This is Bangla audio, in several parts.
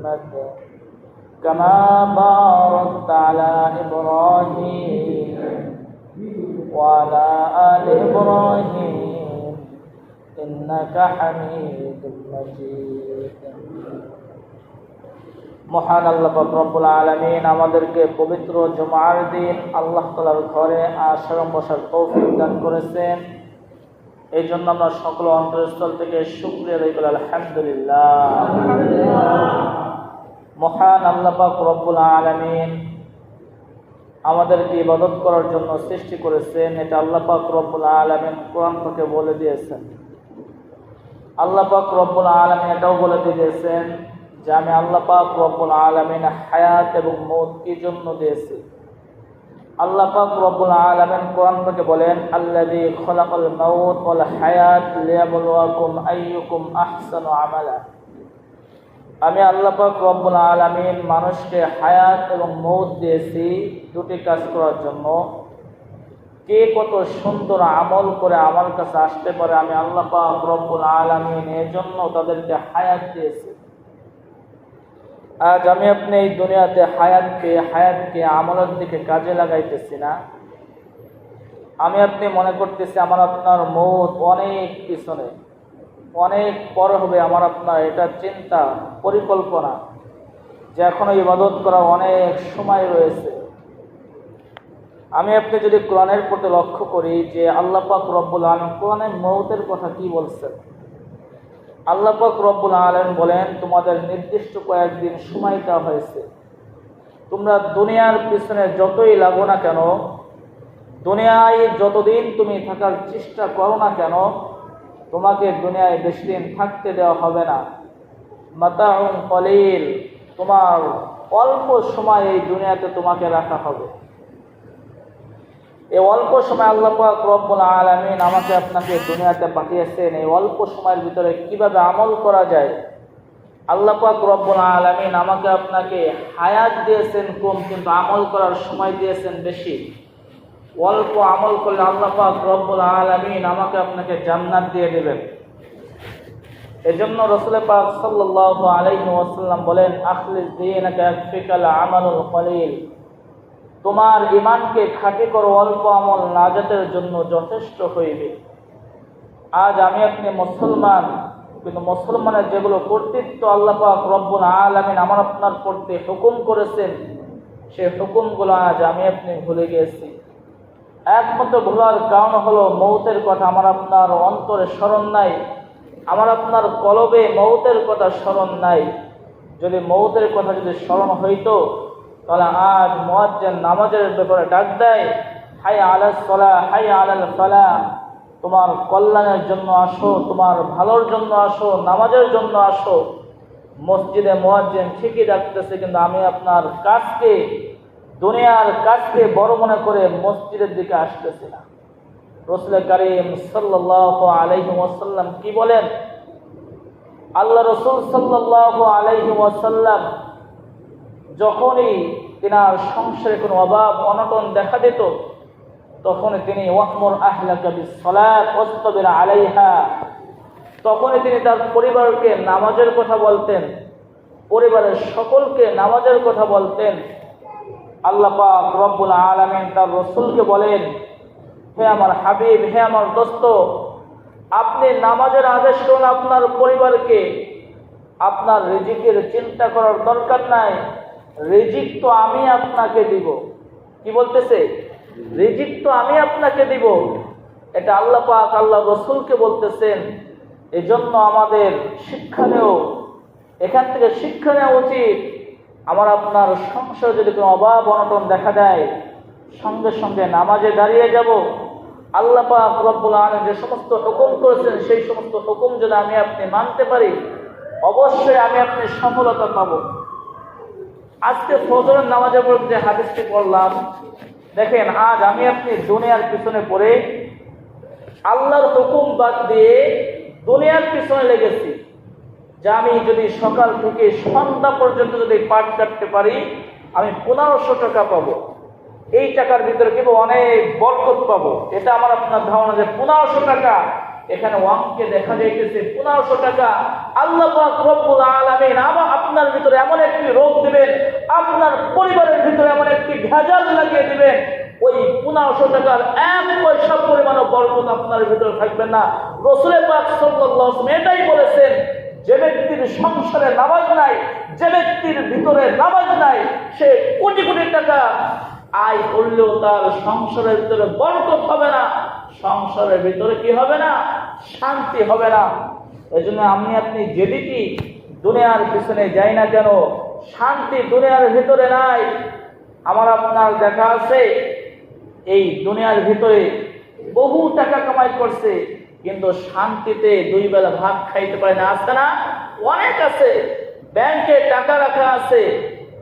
محمد كما باركت على إبراهيم وعلى آل إبراهيم إنك حميد مجيد মহান আল্লাহ পাক রব্বুল আলামিন আমাদেরকে পবিত্র জুমার দিন আল্লাহ তাআলার ঘরে আসার বসার তৌফিক দান করেছেন। এই জন্য আমরা সকল অন্তরস্থল থেকে শুকরিয়া আদায় করি আলহামদুলিল্লাহ। মহান আল্লাহ পাক রব্বুল আলামিন আমাদেরকে ইবাদত করার জন্য সৃষ্টি করেছেন, এটা আল্লাহ পাক রব্বুল আলামিন কোরআন থেকে বলে দিয়েছেন। আল্লাহ পাক রব্বুল আলামিন এটাও বলে দিয়েছেন যে আমি আল্লাহ পাক রব্বুল আলামিন হায়াত এবং মউত কি জন্য দিয়েছি। আল্লাহ পাক রব্বুল আলামিন কোরআন থেকে বলেন, আল্লাযী খালাকাল মাউত ওয়াল হায়াত লিয়াবলুয়াকুম আইয়ুকুম আহসানু আমালা। আমি আল্লাহ পাক রব্বুল আলামিন মানুষকে হায়াত এবং মউত দিয়েছি দুটি কাজ করার জন্য। কে কত সুন্দর আমল করে আমার কাছে আসতে পারে আমি আল্লাহ পাক রব্বুল আলামিন এর জন্য তাদেরকে হায়াত দিয়েছি। আজ আমি আপনি এই দুনিয়াতে হায়াতকে আমলের দিকে কাজে লাগাইতেছি না। আমি আপনি মনে করতেছি আমার আপনার মউত অনেক পিছনে, অনেক পরে হবে আমার আপনার, এটা চিন্তা পরিকল্পনা যে এখনো ইবাদত করা অনেক সময় রয়েছে। আমি আপনি যদি কোরআনের প্রতি লক্ষ্য করি যে আল্লাহ পাক রব্বুল আলামিন কোরআনে মউতের কথা কি বলছেন। আল্লাহ পাক রব্বুল আলামিন বলেন, তোমাদের নির্দিষ্ট কয়েকদিন সময় দেওয়া হয়েছে, তোমরা দুনিয়ার পিছনে যতই লাগো না কেন, দুনিয়ায় যতদিন তুমি থাকার চেষ্টা করো না কেন, তোমাকে দুনিয়ায় বেশি দিন থাকতে দেওয়া হবে না। মাতাউন কলিল, তোমার অল্প সময় এই দুনিয়াতে তোমাকে রাখা হবে। এই অল্প সময় আল্লাহ পাক রব্বুল আলামিন আমাকে আপনাকে দুনিয়াতে পাঠিয়েছেন। এই অল্প সময়ের ভিতরে কিভাবে আমল করা যায়, আল্লাহ পাক রব্বুল আলামিন আমাকে আপনাকে হায়াত দিয়েছেন কম, কিন্তু আমল করার সময় দিয়েছেন বেশি। অল্প আমল করলে আল্লাহ পাক রব্বুল আলামিন আমাকে আপনাকে জান্নাত দিয়ে দেবেন। এজন্য রাসূল পাক সাল্লাল্লাহু আলাইহি ওয়াসাল্লাম বলেন, আখলিস দীনাকা ইয়াকফিকাল আমালুল কলিল। তোমার ঈমানকে খাঁটি করো, অল্প আমল নাজাতের জন্য যথেষ্ট হইবে। আজ আমি আপনি মুসলমান, কিন্তু মুসলমানের যেগুলো কর্তৃত্ব আল্লাহ পাক রব্বুল আলামিন আমার আপনার করতে হুকুম করেছেন, সেই হুকুমগুলো আজ আমি আপনি ভুলে গিয়েছি। একমাত্র ভুলার কারণ হলো মউতের কথা আমার আপনার অন্তরে স্মরণ নাই, আমার আপনার কলবে মউতের কথা স্মরণ নাই। যদি মউতের কথা যদি স্মরণ হইতো, তাহলে আজ মুয়াজ্জিন নামাজের ব্যাপারে ডাক দেয়, হাইয়া আলাস সালাহ হাইয়া আলাল ফালাহ, তোমার কল্যাণের জন্য আসো, তোমার ভালোর জন্য আসো, নামাজের জন্য আসো। মসজিদে মুয়াজ্জিন ঠিকই ডাকতেছে, কিন্তু আমি আপনার কাজকে, দুনিয়ার কাজকে বড় মনে করে মসজিদের দিকে আসতেছি না। রাসূল কারীম সাল্লাল্লাহু আলাইহি ওয়াসাল্লাম কি বলেন? আল্লাহ রাসূল সাল্লাল্লাহু আলাইহি ওয়াসাল্লাম যখনই তিনার সংসারে কোনো অভাব অনটন দেখা দিত, তখনই তিনি ওয়া'মুর আহলাকা বিস-সালাত ওয়াসতাবির আলাইহা, তখনই তিনি তার পরিবারকে নামাজের কথা বলতেন, পরিবারের সকলকে নামাজের কথা বলতেন। আল্লাহ পাক রব্বুল আলামিন তার রাসূলকে বলেন, হে আমার হাবিব, হে আমার দোস্ত, আপনি নামাজের আদেশ করুন আপনার পরিবারকে। আপনার রিজিকের চিন্তা করার দরকার নাই, রিজিক তো আমি আপনাকে দিব। কি বলতেছে? রিজিক তো আমি আপনাকে দিব। এটা আল্লাহ পাক আল্লাহ রাসূলকে বলতেছেন। এজন্য আমাদের এখান থেকে শিক্ষা নেওয়া উচিত। আমার আপনার সংসারে যদি কোনো অভাব অনটন দেখা দেয়, সঙ্গে সঙ্গে নামাজে দাঁড়িয়ে যাব। আল্লাহ পাক রব্বুল আলামিন যে সমস্ত হুকুম করেছেন, সেই সমস্ত হুকুম যদি আমি আপনি মানতে পারি, অবশ্যই আমি আপনি সফলতা পাব। আজকে ফজরের নামাজের পর যে হাদিসটি পড়লাম, দেখেন আজ আমি আপনি দুনিয়ার পিছনে পড়ে আল্লাহর হুকুম বাদ দিয়ে দুনিয়ার পিছনে লেগেছি। যে আমি যদি সকাল থেকে সন্ধ্যা পর্যন্ত যদি পাট কাটতে পারি, আমি 1500 টাকা পাবো। এই টাকার ভিতরে কিন্তু অনেক বরকত পাবো। এটা আমার আপনার ধারণা যে 1500 টাকা এখানে অঙ্কে দেখা যাইতেছে 1500 টাকা। আল্লাহ পাক রব্বুল আলামিন আবার আপনার ভিতরে এমন একটি রোগ দিবেন, আপনার পরিবারের ভিতরে এমন একটি ভেজাল লাগিয়ে দিবেন, ওই 1500 টাকার 1 পয়সা পরিমাণও বরকত আপনার ভিতরে থাকবে না। রাসূল পাক সাল্লাল্লাহু আলাইহি ওয়াসাল্লাম এটাই বলেছেন, যে ব্যক্তির সংসারে নামাজ নাই, যে ব্যক্তির ভিতরে নামাজ নাই, সে কোটি কোটি টাকা আয় করলেও তার সংসারের ভিতরে বরকত হবে না, সংসারের ভিতরে কি হবে না, শান্তি হবে না। এই জন্য আপনি যেদিকে দুনিয়ার পিছনে যাই না কেন, শান্তি দুনিয়ার ভিতরে নাই। আমার আপনার দেখা আছে, এই দুনিয়ার ভিতরে বহু টাকা কামাই করছে, কিন্তু শান্তিতে 2 বেলা ভাত খাইতে পারে না। আছে না? অনেক আছে। ব্যাংকে টাকা রাখা আছে,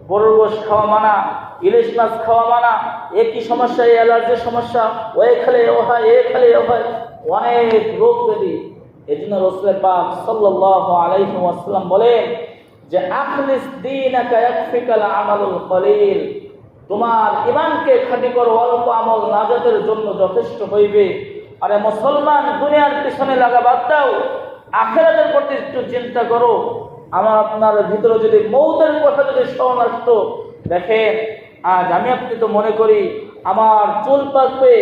গরুর গোশ খাওয়া মানা, ইলিশ মাছ খাওয়া মানা, একই সমস্যা, এই অ্যালার্জির সমস্যা, ওই খালে ও হয়, এ খালে ও হয়, অনেক রোগ ব্যাধি। এই জন্য রাসূল পাক সাল্লাল্লাহু আলাইহি ওয়াসাল্লাম বলেন যে আখলিস দীনাকা ইয়াকফিকাল আমালুল কলিল, তোমার ঈমানকে খাঁটি করো, অল্প আমল নাজাতের জন্য যথেষ্ট হইবে। আরে মুসলমান, দুনিয়ার পিছনে লাগা বাদ দাও, আখিরাতের প্রতি একটু চিন্তা করো। আমার আপনার ভিতরে যদি মৌতের কথা যদি স্মরণ আসতো, দেখেন আজ আপনি তো মনে করি আমার চুল পাকবে,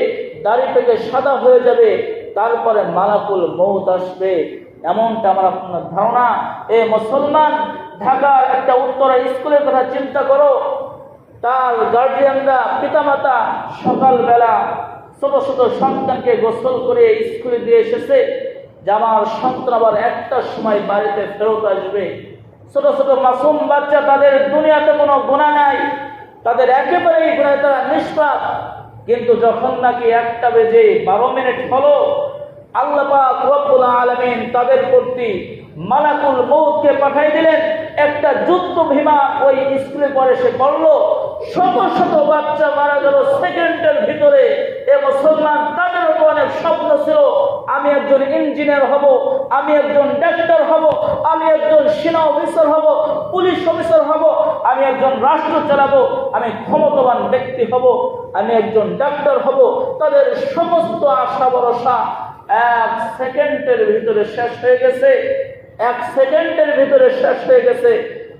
দাড়ি থেকে সাদা হয়ে যাবে, তারপরে মালাকুল মৌত আসবে, এমনটা আমার আপনার ধারণা। এ মুসলমান, ঢাকার একটা উত্তরা স্কুলের কথা চিন্তা করো। তার গার্জিয়ানরা, পিতামাতা সকালবেলা ছোট ছোট সন্তানকে গোসল করে স্কুলে দিয়ে এসেছে, যে আমার সন্তান আবার 1টার সময় বাড়িতে ফেরত আসবে। ছোট ছোট মাসুম বাচ্চা, তাদের দুনিয়াতে কোনো গুনাহ নাই, তাদের একেবারেই গুনাহে তারা নিষ্পাপ। কিন্তু যখন নাকি 1টা বেজে 12 মিনিট হলো, আল্লাহ পাক রব্বুল আলামিন তাদের প্রতি মালাকুল মউতকে পাঠিয়ে দিলেন। একটা যুদ্ধ বিমা ওই স্কুলে পরে সে করলো, শত শত বাচ্চা মারা গেল সেকেন্ডের ভিতরে। এ মুসলমান, তাদেরও তো অনেক স্বপ্ন ছিল, আমি একজন ইঞ্জিনিয়ার হব, আমি একজন ডাক্তার হব, আমি একজন সেনা অফিসার হব, পুলিশ অফিসার হব, আমি একজন রাষ্ট্র চালাবো, আমি ক্ষমতাবান ব্যক্তি হব, আমি একজন ডাক্তার হব। তাদের সমস্ত আশা ভরসা 1 সেকেন্ডের ভিতরে শেষ হয়ে গেছে, 1 সেকেন্ডের ভিতরে শেষ হয়ে গেছে।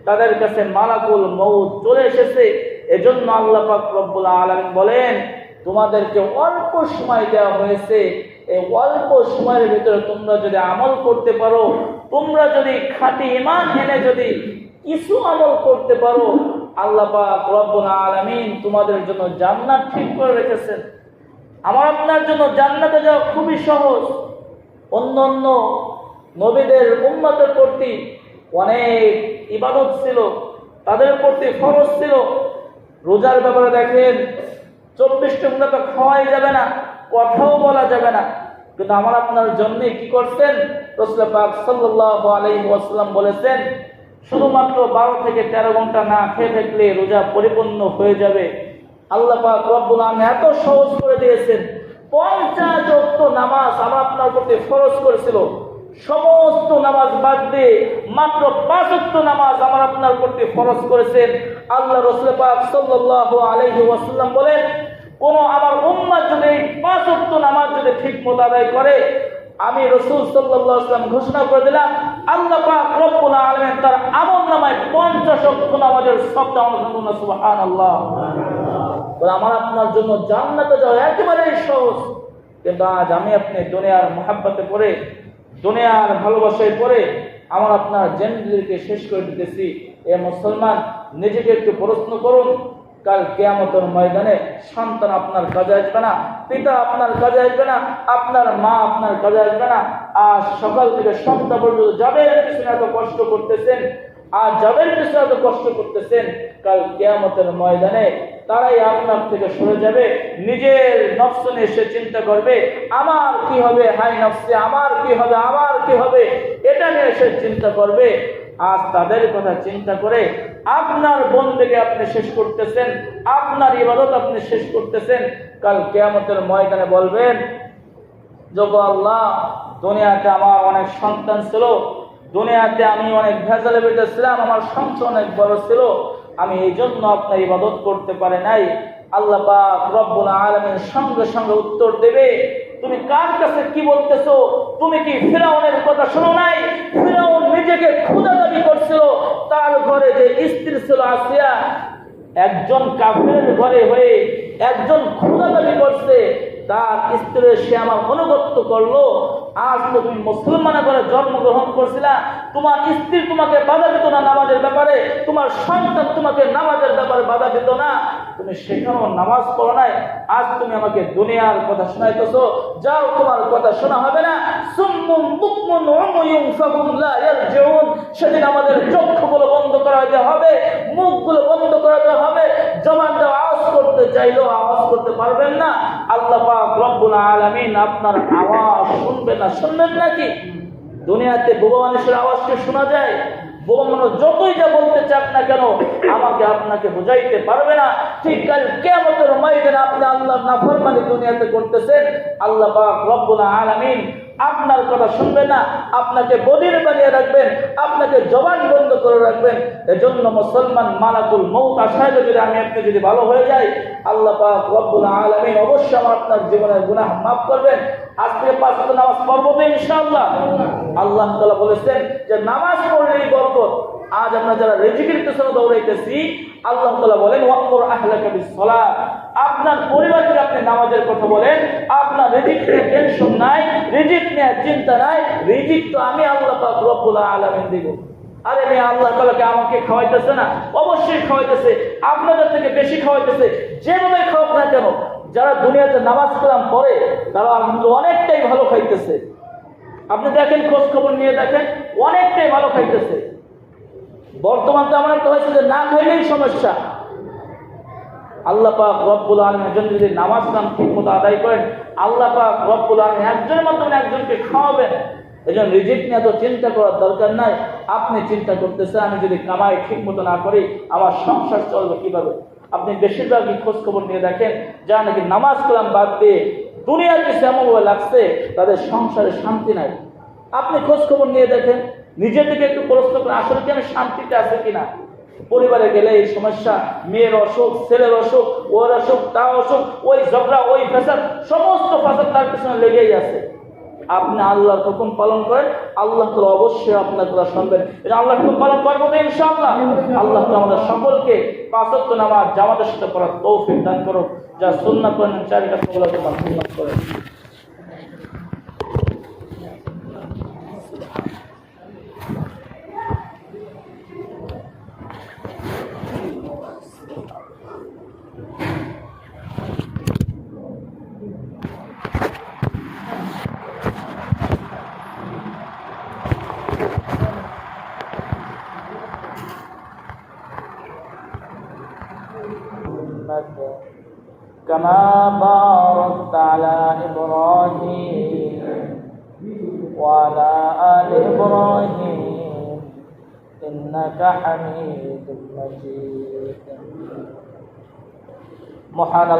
তাদের কাছে মালাকুল মউত চলে এসেছে। এজন্য আল্লাহ পাক রব্বুল আলামিন বলেন, তোমাদেরকে অল্প সময় দেওয়া হয়েছে, এই অল্প সময়ের ভিতরে তোমরা যদি আমল করতে পারো, তোমরা যদি খাঁটি ঈমান এনে যদি কিছু আমল করতে পারো, আল্লাহ পাক রব্বুল আলামিন তোমাদের জন্য জান্নাত ঠিক করে রেখেছেন। আমার আপনার জন্য জান্নাতে যাওয়া খুবই সহজ। অন্য নবীদের উম্মতের প্রতি অনেক ইবাদত ছিল, তাদের প্রতি ফরজ ছিল। রোজার ব্যাপারে দেখেন, 24 ঘন্টা তো খাওয়াই যাবে না, কথাও বলা যাবে না, কিন্তু আমার আপনার জন্য কি করছেন? রাসূল পাক সাল্লাল্লাহু আলাইহি ওয়াসাল্লাম বলেছেন, শুধুমাত্র 12 থেকে 13 ঘন্টা না খেয়ে থাকলে রোজা পরিপূর্ণ হয়ে যাবে। আল্লাহ পাক রব্বুল আলামিন এত সহজ করে দিয়েছেন। 50 ওয়াক্ত নামাজ আমার আপনার প্রতি ফরজ করেছিল, সমস্ত নামাজ বাদ দিয়ে মাত্র 5 ওয়াক্ত নামাজ আমার আপনার প্রতি ফরজ করেছেন। আল্লাহ রাসূল পাক সাল্লাল্লাহু আলাইহি ওয়াসাল্লাম বলেন, কোন আমার উম্মত যদি 5 ওয়াক্ত নামাজ যদি ঠিকমতো আদায় করে, আমি রাসূল সাল্লাল্লাহু আলাইহি ওয়াসাল্লাম ঘোষণা করে দিলাম, আল্লাহ পাক রব্বুল আলামিন তার আমলনামায় 50 ওয়াক্ত নামাজের সওয়াব দান করবেন। সুবহানাল্লাহ। আমার আপনার জন্য জান্নাতে যাওয়া একেবারেই সহজ। কিন্তু আজ আপনি দুনিয়ার মহাব্বতে পড়ে, দুনিয়ার ভালোবাসায় পড়ে আমার আপনার জিন্দেগিকে শেষ করে দিতেছি। এ মুসলমান, নিজেকে একটু প্রশ্ন করুন, কাল কিয়ামতের ময়দানে সন্তান আপনার কাজে আসবে না, পিতা আপনার কাজে আসবে না, আপনার মা আপনার কাজে আসবে না। আজ সকাল থেকে সন্ধ্যা পর্যন্ত যাদের পিছনে এত কষ্ট করতেছেন, আজ যাদের পিছনে এত কষ্ট করতেছেন, কাল কিয়ামতের ময়দানে তারাই আপনার থেকে সরে যাবে। নিজের নফস নিয়ে সে চিন্তা করবে, আমার কি হবে, হাই নফসে আমার কি হবে, আমার কি হবে, এটা নিয়ে সে চিন্তা করবে। আজ তাদের কথা চিন্তা করে আপনার বন্দেগী আপনি শেষ করতেছেন, আপনার ইবাদত আপনি শেষ করতেছেন। কাল কিয়ামতের ময়দানে বলবেন, যোগ আল্লাহ, দুনিয়াতে আমার অনেক সন্তান ছিল, দুনিয়াতে আমি অনেক ভেজালে বেঁধেছিলাম, আমার সংখ্যা অনেক বড় ছিল, আমি এই জন্য আপনার ইবাদত করতে পারি নাই। আল্লাহ পাক রব্বুল আলামিন সঙ্গে সঙ্গে উত্তর দেবে, তুমি কার কাছে কি বলতেছো? তুমি কি ফিরাউনের কথা শোনো নাই? ফিরাউন নিজেকে খোদা দাবি করছিল, তার ঘরে যে স্ত্রী ছিল আসিয়া, একজন কাফেরের ঘরে হয়ে একজন খোদা দাবি করছে, তার স্ত্রী সে আমার অনুগত্য করলো। আজ তো তুমি মুসলমানের ঘরে জন্মগ্রহণ করছিলা, তোমার স্ত্রী তোমাকে বাধা দিত না নামাজের ব্যাপারে, তোমার সন্তান তোমাকে নামাজের ব্যাপারে বাধা দিত না, তুমি সেখানেও নামাজ পড়ো নাই। আজ তুমি আমাকে দুনিয়ার কথা শোনাইতেছো, যাও, তোমার কথা শোনা হবে না। সুম্মুম বুকমুন উমুয়ুন ফাহুম লা ইয়ারজিউন, সেদিন আমাদের চক্ষুগুলো বন্ধ করা দিতে হবে, মুখগুলো বন্ধ করা দিতে হবে, জবান দিয়ে আওয়াজ করতে চাইলেও আওয়াজ করতে পারবেন না। আল্লাহ পাক রব্বুল আলামিন আপনার আওয়াজ শুনবেন না, শুনবেন নাকি? দুনিয়াতে বোবা মানুষের আওয়াজকে শোনা যায়? বোবা মানুষ যতই যা বলতে চাক না কেন, আমাকে আপনাকে বুঝাইতে পারবে না। ঠিক কাল কিয়ামতের ময়দানে আপনি আল্লাহর নাফরমানি দুনিয়াতে করতেছেন, আল্লাহ পাক রব্বুল আলামিন আপনার কথা শুনবেন না, আপনাকে বধির বানিয়ে রাখবেন, আপনাকে জবান বন্ধ করে রাখবেন। এজন্য মুসলমান মালাকুল মউত আসায় যদি আমি আপনি যদি ভালো হয়ে যাই, আল্লাহ পাক রব্বুল আলামিন অবশ্যই আমার আপনার জীবনের গুনাহ মাফ করবেন। আজকে 5 ওয়াক্ত নামাজ পড়বো তো ইনশাআল্লাহ। আল্লাহ তাআলা বলেছেন যে নামাজ পড়লেই বরকত। আজ আমরা যারা রিজিকের পেছনে দৌড়াইতেছি, আল্লাহ তাআলা বলেন ওয়াকমুর আহলাকা বিসসালাত, আপনার পরিবারকে আপনি নামাজের কথা বলেন। আপনার রিজিক নিয়ে টেনশন নাই, রিজিক নিয়ে চিন্তা নাই, রিজিক তো আমি আল্লাহ পাক রব্বুল আলামিন দেব। আরে মেয়ে, আল্লাহ তাআলাকে আমাকে খাওয়াইতেছে না? অবশ্যই খাওয়াইতেছে, আপনাদের থেকে বেশি খাওয়াইতেছে। যেভাবে খাওয়াক না কেন, যারা দুনিয়াতে নামাজ কালাম পড়ে তারা আলহামদুলিল্লাহ অনেকটাই ভালো খাইতেছে। আপনি দেখেন, খোঁজ খবর নিয়ে দেখেন, অনেকটাই ভালো খাইতেছে। বর্তমান তো এমন একটা হয়েছে যে না খাইলেই সমস্যা। আল্লাহ পাক রব্বুল আলামিনের জন্য যদি নামাজ কালাম ঠিক মতো আদায় করেন, আল্লাহ পাক রব্বুল আলামিন একজনের মাধ্যমে একজনকে খাওয়াবেন। এই জন্য রিজিক নিয়ে তো চিন্তা করার দরকার নাই। আপনি চিন্তা করতেছেন আমি যদি কামাই ঠিক মতো না করি আমার সংসার চলবে কিভাবে? আপনি বেশিরভাগই খোঁজ খবর নিয়ে দেখেন, যারা নাকি নামাজ কালাম বাদ দিয়ে দুনিয়ার কিছু এমনভাবে লাগছে তাদের সংসারে শান্তি নাই। আপনি খোঁজ খবর নিয়ে দেখেন, নিজের দিকে একটু প্রশ্ন করেন, আসলে কি আমি শান্তিতে আছে কিনা? পরিবারে গেলে এই সমস্যা, মেয়ের অসুখ, ছেলের অসুখ, ওর অসুখ, তার অসুখ, ওই ঝগড়া, ওই ফ্যাসাদ, সমস্ত ফ্যাসাদ তার পিছনে লেগেই আছে। আপনি আল্লাহর হুকুম পালন করেন, আল্লাহ তাআলা অবশ্যই আপনার কথা শুনবেন। আল্লাহর হুকুম পালন করবো তো ইনশাআল্লাহ। আল্লাহ তাআলা আমাদের সকলকে 5 ওয়াক্ত নামাজ জামাতের সাথে পড়ার তৌফিক দান করুন। যা সুন্নাত করেন 4 কাজ গুলোকে সুন্নাত করেন। كما باركت على إبراهيم وعلى آل إبراهيم إنك حميد مجيد।